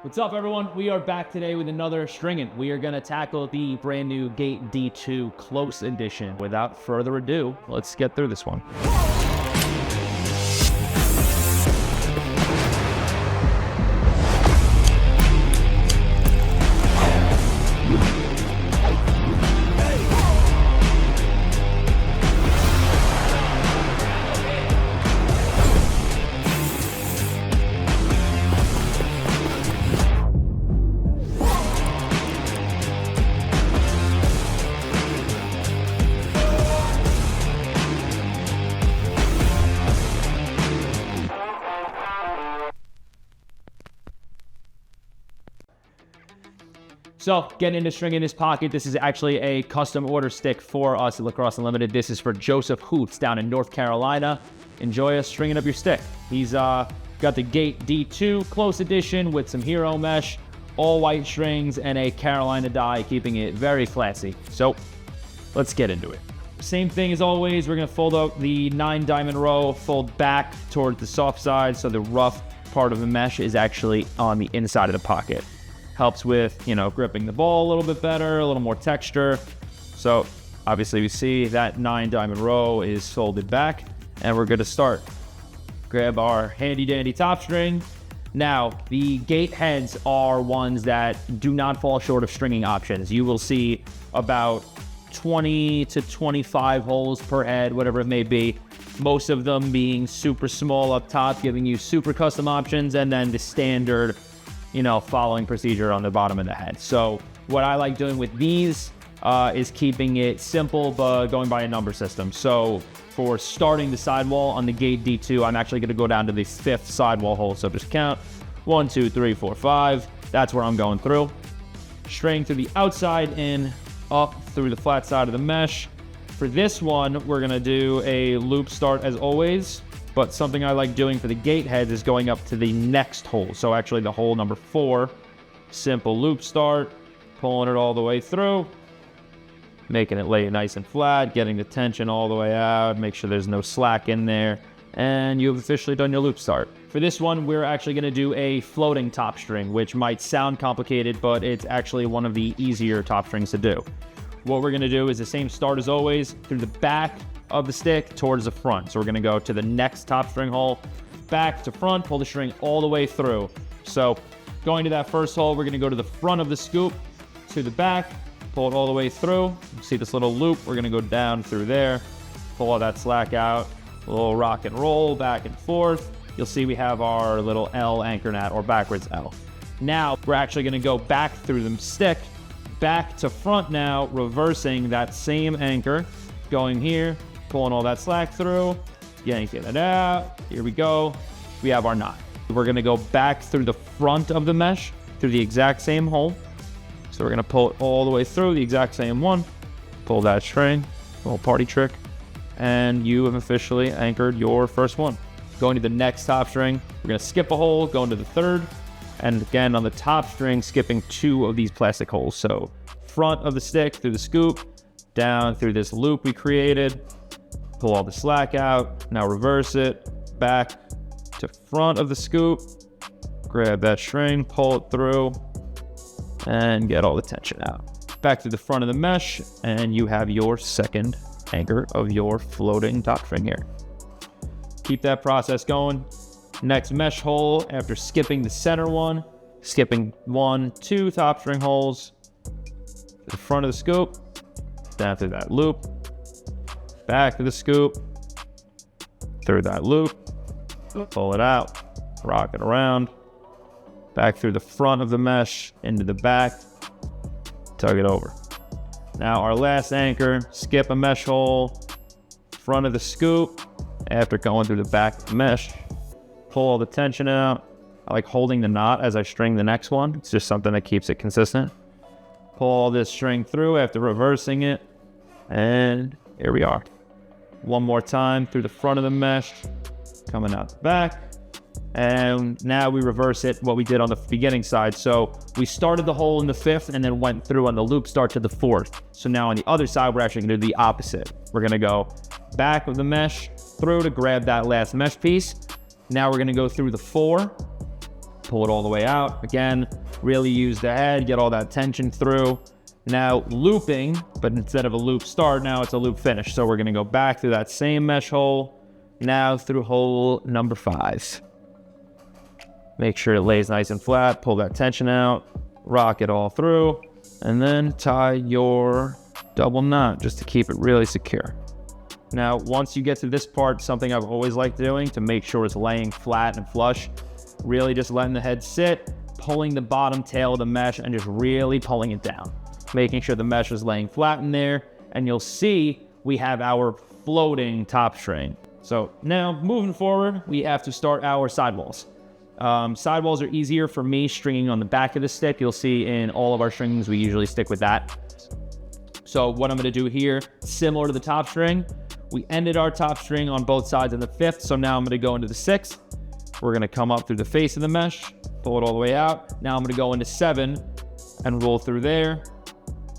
What's up, everyone? We are back today with another stringing. We are going to tackle the brand new Gait D2 Close Edition. Without further ado, let's get through this one. So, getting into string in his pocket, this is actually a custom order stick for us at Lacrosse Unlimited. This is for Joseph Hoots down in North Carolina. Enjoy us stringing up your stick. He's got the Gait D2 Close Edition with some hero mesh, all white strings, and a Carolina die, keeping it very classy. So, let's get into it. Same thing as always, we're gonna fold out the 9-diamond row, fold back towards the soft side, so the rough part of the mesh is actually on the inside of the pocket. Helps with, gripping the ball a little bit better, a little more texture. So obviously we see that 9-diamond row is folded back, and we're gonna start. Grab our handy dandy top string. Now, the Gait heads are ones that do not fall short of stringing options. You will see about 20 to 25 holes per head, whatever it may be. Most of them being super small up top, giving you super custom options, and then the standard following procedure on the bottom of the head. So what I like doing with these is keeping it simple, but going by a number system. So for starting the sidewall on the Gait D2, I'm actually gonna go down to the 5th sidewall hole. So just count 1, 2, 3, 4, 5. That's where I'm going through. String through the outside in, up through the flat side of the mesh. For this one, we're gonna do a loop start as always. But something I like doing for the Gait heads is going up to the next hole. So actually the hole number 4, simple loop start, pulling it all the way through, making it lay nice and flat, getting the tension all the way out, make sure there's no slack in there, and you've officially done your loop start. For this one, we're actually gonna do a floating top string, which might sound complicated, but it's actually one of the easier top strings to do. What we're gonna do is the same start as always, through the back of the stick towards the front. So we're gonna go to the next top string hole, back to front, pull the string all the way through. So going to that first hole, we're gonna go to the front of the scoop, to the back, pull it all the way through. See this little loop, we're gonna go down through there, pull all that slack out, a little rock and roll back and forth. You'll see we have our little L anchor knot, or backwards L. Now we're actually gonna go back through the stick, back to front now, reversing that same anchor, going here, pulling all that slack through, yanking it out. Here we go. We have our knot. We're gonna go back through the front of the mesh, through the exact same hole. So we're gonna pull it all the way through, the exact same one. Pull that string, little party trick, and you have officially anchored your first one. Going to the next top string, we're gonna skip a hole, going to the 3rd, and again on the top string, skipping 2 of these plastic holes. So front of the stick through the scoop, down through this loop we created, pull all the slack out, now reverse it, back to front of the scoop, grab that string, pull it through, and get all the tension out. Back to the front of the mesh, and you have your second anchor of your floating top string here. Keep that process going. Next mesh hole, after skipping the center one, skipping 1, 2 top string holes, to the front of the scoop, down through that loop, back to the scoop, through that loop, pull it out, rock it around, back through the front of the mesh, into the back, tug it over. Now our last anchor, skip a mesh hole, front of the scoop, after going through the back of the mesh, pull all the tension out. I like holding the knot as I string the next one. It's just something that keeps it consistent. Pull all this string through after reversing it, and here we are. One more time through the front of the mesh, coming out the back, and now we reverse it what we did on the beginning side. So we started the hole in the 5th and then went through on the loop start to the 4th. So now on the other side, we're actually gonna do the opposite. We're gonna go back of the mesh, through to grab that last mesh piece. Now we're gonna go through the 4, pull it all the way out. Again, really use the head, get all that tension through. Now looping, but instead of a loop start, now it's a loop finish. So we're gonna go back through that same mesh hole, now through hole number 5. Make sure it lays nice and flat, pull that tension out, rock it all through, and then tie your double knot just to keep it really secure. Now, once you get to this part, something I've always liked doing to make sure it's laying flat and flush, really just letting the head sit, pulling the bottom tail of the mesh and just really pulling it down, making sure the mesh is laying flat in there, and you'll see we have our floating top string. So now moving forward, we have to start our sidewalls. Sidewalls are easier for me stringing on the back of the stick. You'll see in all of our strings, we usually stick with that. So what I'm gonna do here, similar to the top string, we ended our top string on both sides of the 5th. So now I'm gonna go into the 6th. We're gonna come up through the face of the mesh, pull it all the way out. Now I'm gonna go into 7 and roll through there,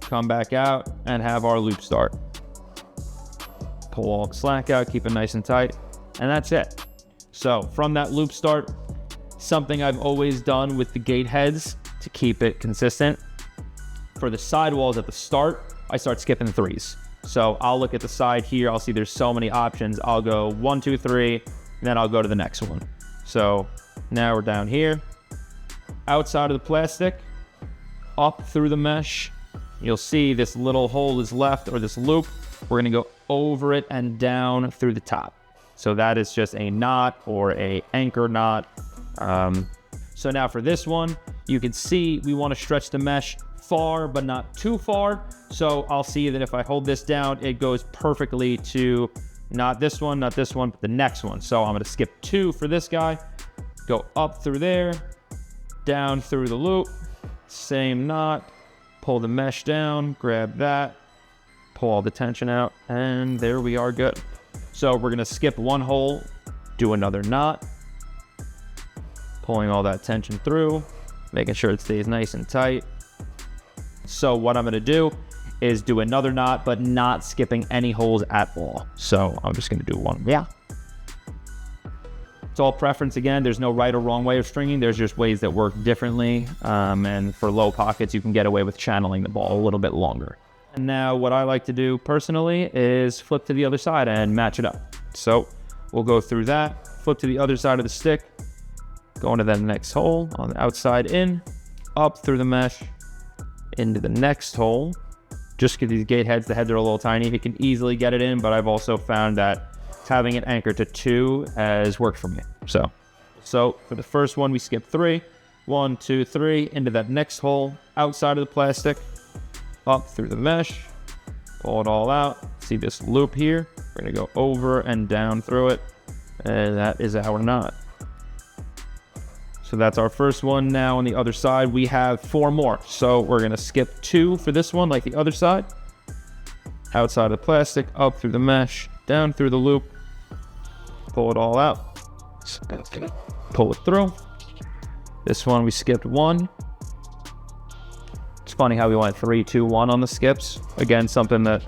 come back out and have our loop start. Pull all the slack out, keep it nice and tight, and that's it. So from that loop start, something I've always done with the gate heads to keep it consistent. For the sidewalls at the start, I start skipping 3s. So I'll look at the side here, I'll see there's so many options. I'll go 1, 2, 3, and then I'll go to the next one. So now we're down here, outside of the plastic, up through the mesh. You'll see this little hole is left, or this loop. We're gonna go over it and down through the top. So that is just a knot or a anchor knot. So now for this one, you can see we want to stretch the mesh far, but not too far. So I'll see that if I hold this down, it goes perfectly to not this one, but the next one. So I'm going to skip 2 for this guy, go up through there, down through the loop, same knot, pull the mesh down, grab that, pull all the tension out, and there we are good. So we're going to skip 1 hole, do another knot, pulling all that tension through, making sure it stays nice and tight. So what I'm gonna do is do another knot, but not skipping any holes at all. So I'm just gonna do 1. Yeah. It's all preference again. There's no right or wrong way of stringing. There's just ways that work differently. And for low pockets, you can get away with channeling the ball a little bit longer. And now what I like to do personally is flip to the other side and match it up. So we'll go through that, flip to the other side of the stick, go into that next hole on the outside in, up through the mesh, into the next hole. Just get these gate heads, the heads are a little tiny. You can easily get it in, but I've also found that having it anchored to 2 has worked for me. So for the first one, we skip 3. 1, 2, 3, into that next hole, outside of the plastic, up through the mesh, pull it all out. See this loop here? We're gonna go over and down through it, and that is our knot. So that's our first one. Now on the other side, we have 4 more. So we're gonna skip 2 for this one, like the other side. Outside of the plastic, up through the mesh, down through the loop, pull it all out. Pull it through. This one, we skipped 1. It's funny how we went 3, 2, 1 on the skips. Again, something that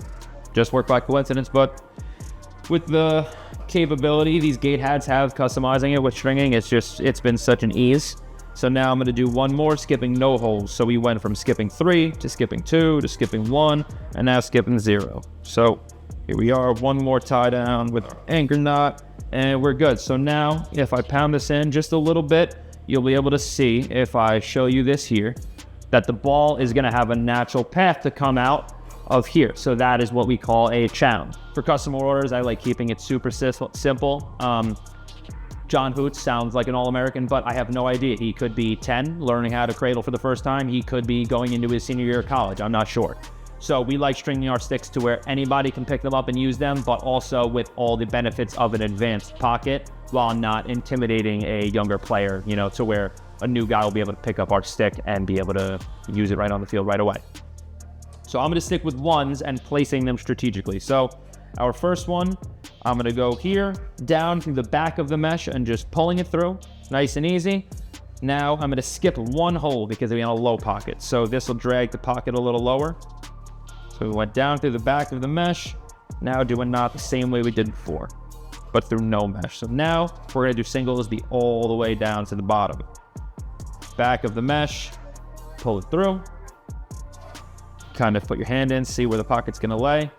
just worked by coincidence, but with the capability these gate heads have customizing it with stringing, it's been such an ease. So now I'm going to do 1 more, skipping no holes. So we went from skipping 3 to skipping 2 to skipping 1, and now skipping 0. So here we are, 1 more tie down with our anchor knot, and we're good. So now if I pound this in just a little bit, you'll be able to see, if I show you this here, that the ball is going to have a natural path to come out of here. So that is what we call a channel. For customer orders, I like keeping it super simple. John Hoots sounds like an All-American, but I have no idea. He could be 10, learning how to cradle for the first time. He could be going into his senior year of college. I'm not sure. So we like stringing our sticks to where anybody can pick them up and use them, but also with all the benefits of an advanced pocket while not intimidating a younger player, you know, to where a new guy will be able to pick up our stick and be able to use it right on the field right away. So I'm going to stick with 1s and placing them strategically. So our first one, I'm going to go here, down through the back of the mesh and just pulling it through, nice and easy. Now I'm going to skip 1 hole because we're in a low pocket. So this will drag the pocket a little lower. So we went down through the back of the mesh, now do a knot the same way we did before, but through no mesh. So now we're going to do singles all the way down to the bottom. back of the mesh, pull it through, kind of put your hand in, see where the pocket's gonna lay,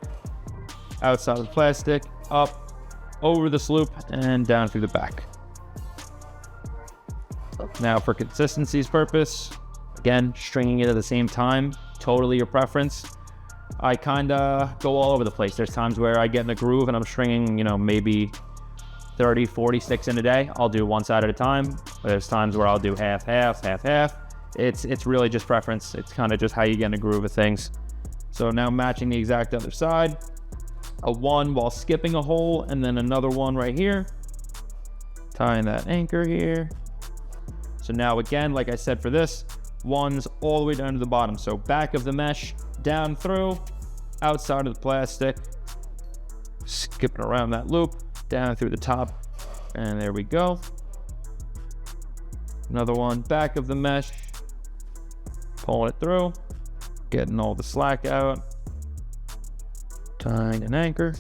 outside of the plastic, up, over this loop, and down through the back. Now for consistency's purpose, again, stringing it at the same time, totally your preference. I kind of go all over the place. There's times where I get in a groove and I'm stringing, you know, maybe 30, 40 sticks in a day. I'll do one side at a time. There's times where I'll do half. It's really just preference. It's kind of just how you get in a groove of things. So now matching the exact other side, a 1 while skipping a hole, and then another 1 right here, tying that anchor here. So now again, like I said for this, 1s all the way down to the bottom. So back of the mesh, down through, outside of the plastic, skipping around that loop, down through the top, and there we go. Another 1, back of the mesh, pulling it through, getting all the slack out, tying an anchor.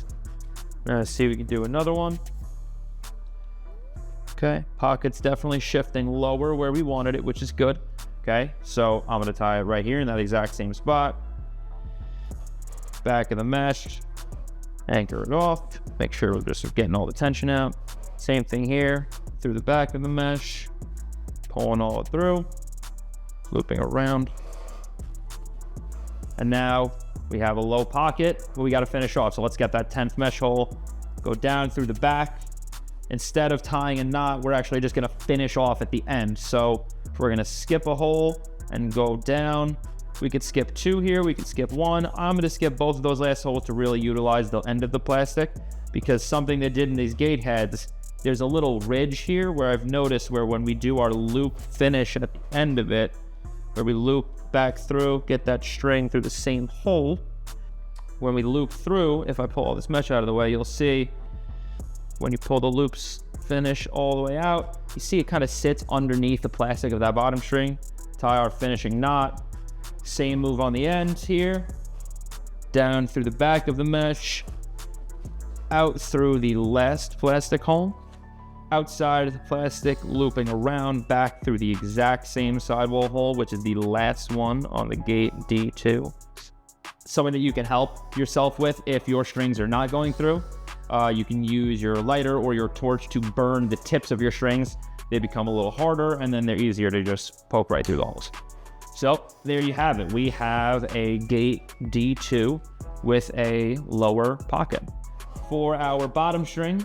Now let's see if we can do another 1. Okay, pocket's definitely shifting lower where we wanted it, which is good. Okay, so I'm gonna tie it right here in that exact same spot. Back of the mesh, anchor it off, make sure we're just getting all the tension out. Same thing here, through the back of the mesh, pulling all it through, looping around. And now we have a low pocket, but we got to finish off. So let's get that 10th mesh hole, go down through the back. Instead of tying a knot, we're actually just going to finish off at the end. So we're going to skip a hole and go down. We could skip 2 here, we could skip 1. I'm going to skip both of those last holes to really utilize the end of the plastic, because something they did in these gate heads, there's a little ridge here where I've noticed where when we do our loop finish at the end of it, where we loop back through, get that string through the same hole. When we loop through, if I pull all this mesh out of the way, you'll see when you pull the loops finish all the way out, you see it kind of sits underneath the plastic of that bottom string. Tie our finishing knot. Same move on the end here. Down through the back of the mesh, out through the last plastic hole, outside of the plastic, looping around back through the exact same sidewall hole, which is the last one on the Gait D2. Something that you can help yourself with if your strings are not going through. You can use your lighter or your torch to burn the tips of your strings. They become a little harder, and then they're easier to just poke right through the holes. So there you have it. We have a Gait D2 with a lower pocket. For our bottom string,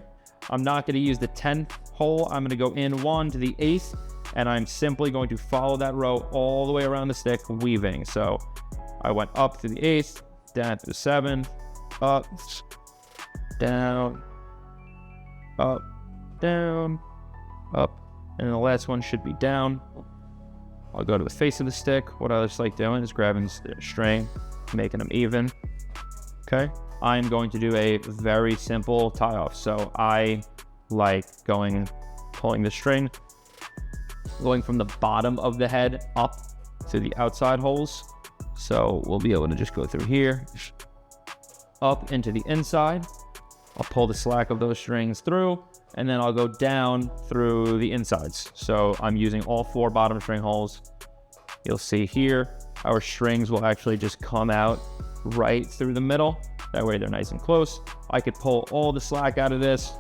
I'm not going to use the 10th hole. I'm going to go in 1 to the 8th, and I'm simply going to follow that row all the way around the stick, weaving. So I went up to the 8th, down to the 7th, up, down, up, down, up, and the last one should be down. I'll go to the face of the stick. What I just like doing is grabbing the string, making them even. Okay, I'm going to do a very simple tie off. So I like pulling the string, going from the bottom of the head up to the outside holes. So we'll be able to just go through here, up into the inside. I'll pull the slack of those strings through, and then I'll go down through the insides. So I'm using all 4 bottom string holes. You'll see here, our strings will actually just come out right through the middle. That way they're nice and close. I could pull all the slack out of this,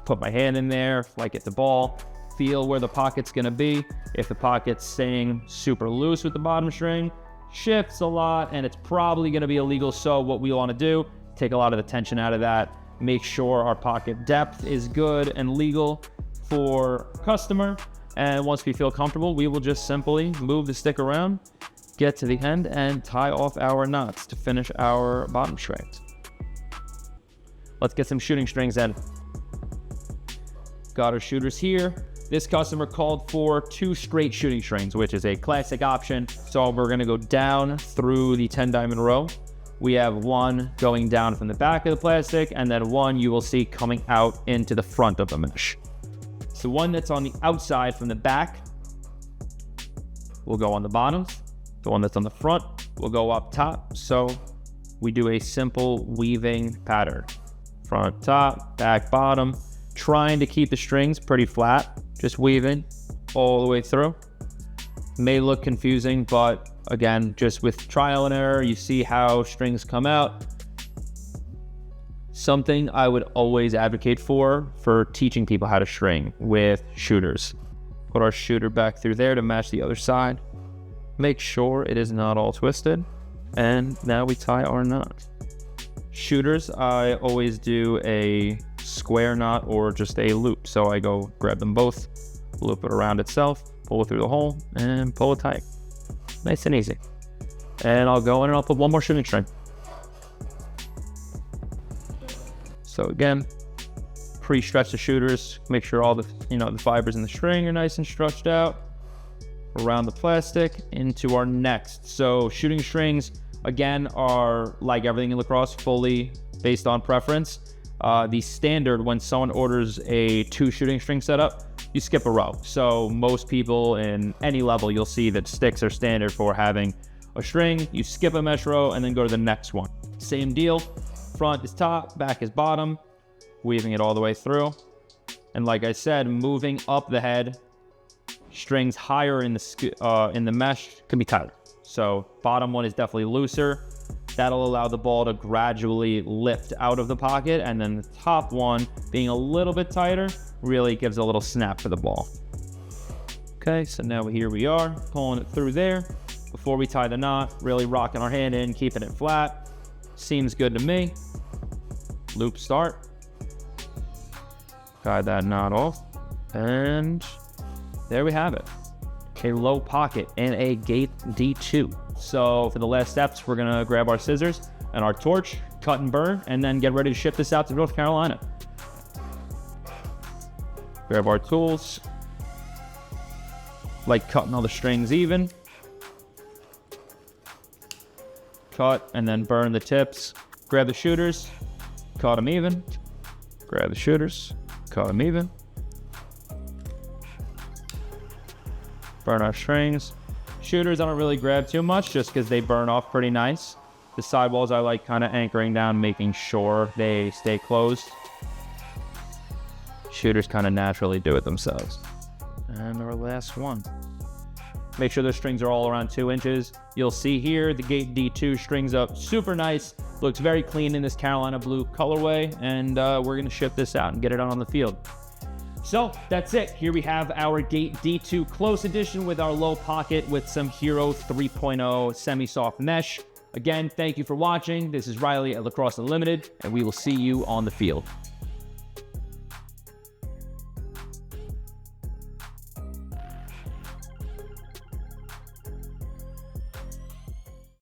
put my hand in there, like at the ball, feel where the pocket's gonna be. If the pocket's staying super loose with the bottom string, shifts a lot, and it's probably gonna be illegal. So what we wanna do, take a lot of the tension out of that, make sure our pocket depth is good and legal for customer. And once we feel comfortable, we will just simply move the stick around, get to the end, and tie off our knots to finish our bottom strings. Let's get some shooting strings in. Got our shooters here. This customer called for 2 straight shooting strings, which is a classic option. So we're gonna go down through the 10 diamond row. We have 1 going down from the back of the plastic, and then 1 you will see coming out into the front of the mesh. So 1 that's on the outside from the back will go on the bottoms. The 1 that's on the front will go up top. So we do a simple weaving pattern. Front, top, back, bottom, trying to keep the strings pretty flat, just weaving all the way through. May look confusing, but again, just with trial and error, you see how strings come out. Something I would always advocate for teaching people how to string with shooters. Put our shooter back through there to match the other side. Make sure it is not all twisted. And now we tie our knot. Shooters, I always do a square knot or just a loop. So I go grab them both, loop it around itself, pull it through the hole, and pull it tight. Nice and easy. And I'll go in and I'll put one more shooting string. So again, pre-stretch the shooters, make sure all the the fibers in the string are nice and stretched out. Around the plastic into our next. So shooting strings, again, are like everything in lacrosse, fully based on preference. The standard, when someone orders a 2 shooting string setup, you skip a row. So most people in any level, you'll see that sticks are standard for having a string. You skip a mesh row and then go to the next one. Same deal. Front is top, back is bottom, weaving it all the way through. And like I said, moving up the head, strings higher in the mesh can be tighter. So bottom one is definitely looser. That'll allow the ball to gradually lift out of the pocket, and then the top one being a little bit tighter really gives a little snap for the ball. Okay, so now here we are, pulling it through there. Before we tie the knot, really rocking our hand in, keeping it flat. Seems good to me. Loop start. Tie that knot off, and there we have it. A low pocket and a Gait D2. So for the last steps, we're gonna grab our scissors and our torch, cut and burn, and then get ready to ship this out to North Carolina. Grab our tools, like cutting all the strings even. Cut and then burn the tips. Grab the shooters, cut them even. Grab the shooters, cut them even. Burn our strings. Shooters I don't really grab too much just because they burn off pretty nice. The sidewalls I like kind of anchoring down, making sure they stay closed. Shooters kind of naturally do it themselves. And our last one. Make sure the strings are all around 2 inches. You'll see here the Gait D2 strings up super nice. Looks very clean in this Carolina blue colorway, and we're gonna ship this out and get it out on the field. So that's it. Here we have our Gait D2 Close Edition with our low pocket with some Hero 3.0 semi-soft mesh. Again, thank you for watching. This is Riley at Lacrosse Unlimited, and we will see you on the field.